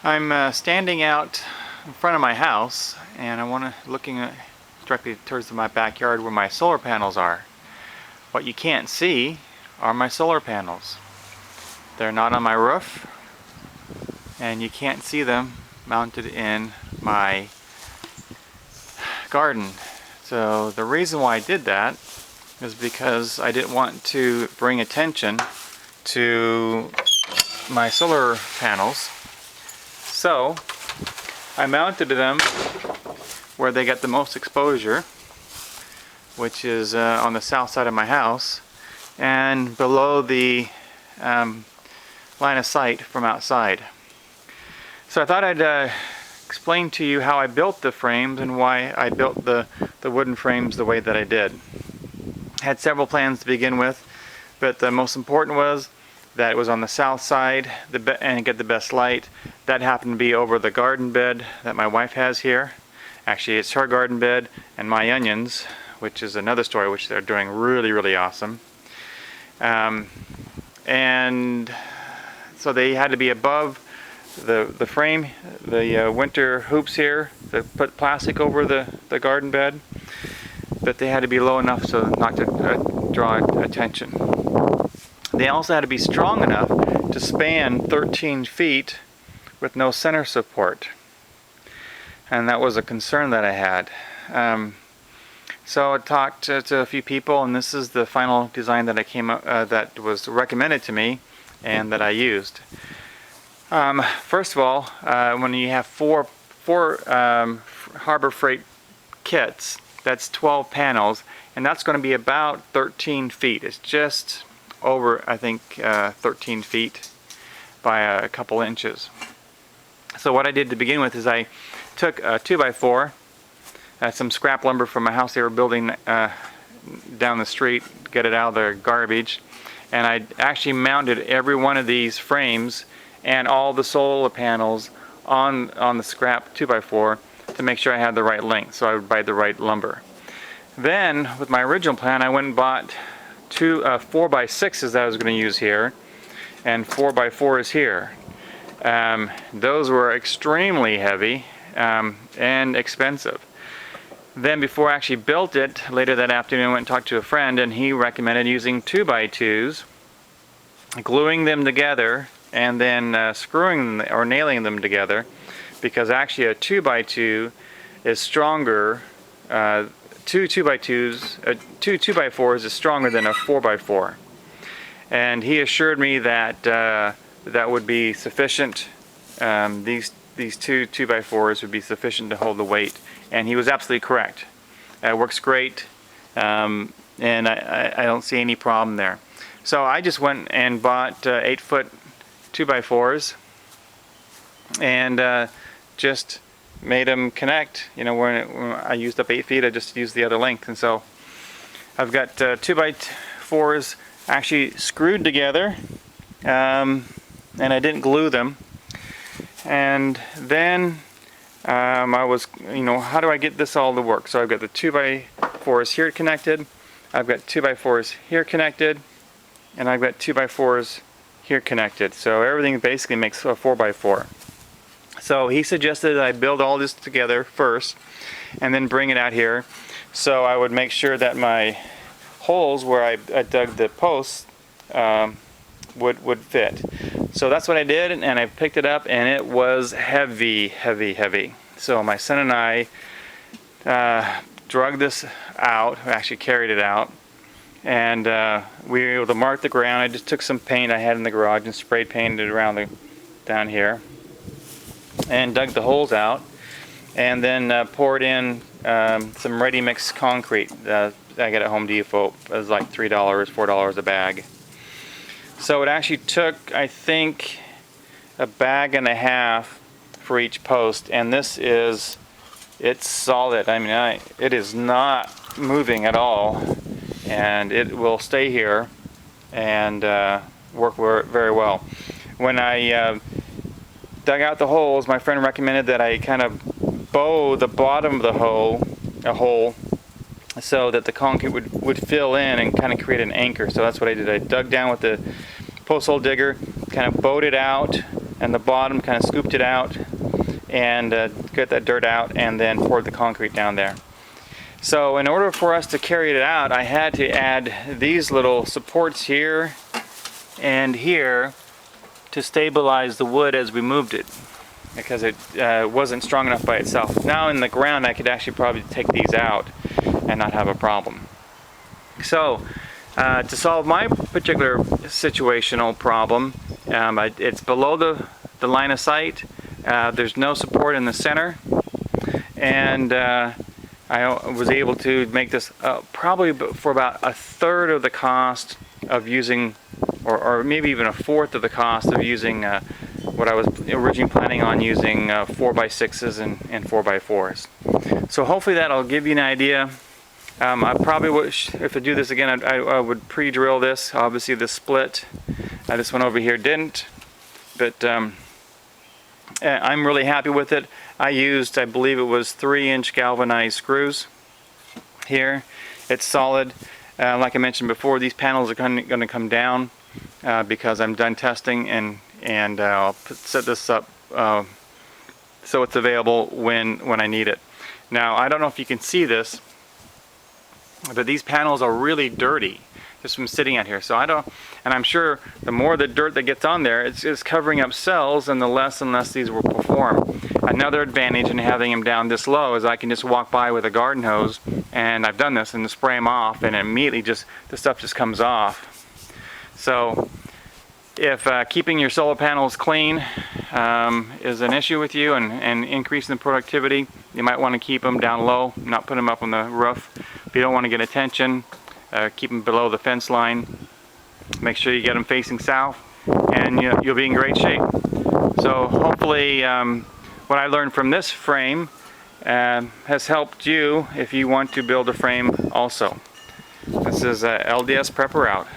I'm standing out in front of my house, and looking directly towards my backyard where my solar panels are. What you can't see are my solar panels. They're not on my roof, and you can't see them mounted in my garden. So the reason why I did that is because I didn't want to bring attention to my solar panels. So I mounted them where they get the most exposure, which is on the south side of my house and below the line of sight from outside. So I thought I'd explain to you how I built the frames and why I built the wooden frames the way that I did. I had several plans to begin with, but the most important was that it was on the south side and get the best light. That happened to be over the garden bed that my wife has here. Actually, it's her garden bed and my onions, which is another story, which they're doing really awesome. And so they had to be above the frame, the winter hoops here that put plastic over the garden bed, but they had to be low enough so not to draw attention. They also had to be strong enough to span 13 feet with no center support, and that was a concern that I had. So I talked to a few people, and this is the final design that I came up that was recommended to me and that I used. First of all, when you have four Harbor Freight kits, that's 12 panels, and that's going to be about 13 feet. It's just over, I think, 13 feet by a couple inches. So what I did to begin with is I took a 2x4, some scrap lumber from a house they were building down the street, get it out of the garbage, and I actually mounted every one of these frames and all the solar panels on the scrap 2x4 to make sure I had the right length, so I would buy the right lumber. Then, with my original plan, I went and bought two 4x6s that I was going to use here, and 4x4s here. Those were extremely heavy and expensive. Then before I actually built it, later that afternoon I went and talked to a friend, and he recommended using 2x2s, gluing them together, and then screwing or nailing them together, because actually a 2x2 is stronger. Two 2x4s is stronger than a 4x4, and he assured me that that would be sufficient. These two 2x4s would be sufficient to hold the weight, and he was absolutely correct. It works great, and I don't see any problem there. So I just went and bought 8-foot 2x4s and just made them connect. You know, when I used up 8 feet, I just used the other length, and so I've got 2x4s actually screwed together, and I didn't glue them. And then I was, how do I get this all to work? So I've got the 2x4s here connected, I've got 2x4s here connected, and I've got 2x4s here connected. So everything basically makes a 4x4. So he suggested that I build all this together first and then bring it out here, so I would make sure that my holes where I dug the posts would fit. So that's what I did, and I picked it up, and it was heavy. So my son and I drug this out, actually carried it out, and we were able to mark the ground. I just took some paint I had in the garage and sprayed painted it around down here, and dug the holes out, and then poured in some ready mix concrete that I got at Home Depot. It was like $3, $4 a bag. So it actually took, I think, a bag and a half for each post, and it's solid. I mean, it is not moving at all, and it will stay here and work very well. When I dug out the holes, my friend recommended that I kind of bow the bottom of the hole so that the concrete would fill in and kind of create an anchor. So that's what I did. I dug down with the post hole digger, kind of bowed it out, and the bottom, kind of scooped it out and get that dirt out, and then poured the concrete down there. So in order for us to carry it out, I had to add these little supports here and here to stabilize the wood as we moved it, because it wasn't strong enough by itself. Now in the ground I could actually probably take these out and not have a problem. So to solve my particular situational problem, it's below the line of sight. There's no support in the center, and I was able to make this probably for about a third of the cost of using, or maybe even a fourth of the cost of using what I was originally planning on using 4x6s and 4x4s. So hopefully that'll give you an idea. I probably would, if I do this again, I would pre-drill this. Obviously the split, this one over here didn't, but I'm really happy with it. I used, I believe it was 3-inch galvanized screws here. It's solid. Like I mentioned before, these panels are going to come down because I'm done testing, and I'll set this up so it's available when I need it. Now I don't know if you can see this, but these panels are really dirty just from sitting out here. So and I'm sure the more the dirt that gets on there, it's covering up cells, and the less and less these will perform. Another advantage in having them down this low is I can just walk by with a garden hose, and I've done this, and spray them off, and immediately the stuff just comes off. So if keeping your solar panels clean is an issue with you and increasing the productivity, you might want to keep them down low, not put them up on the roof. If you don't want to get attention, keep them below the fence line. Make sure you get them facing south, and you'll be in great shape. So hopefully what I learned from this frame has helped you if you want to build a frame also. This is LDS Prepper out.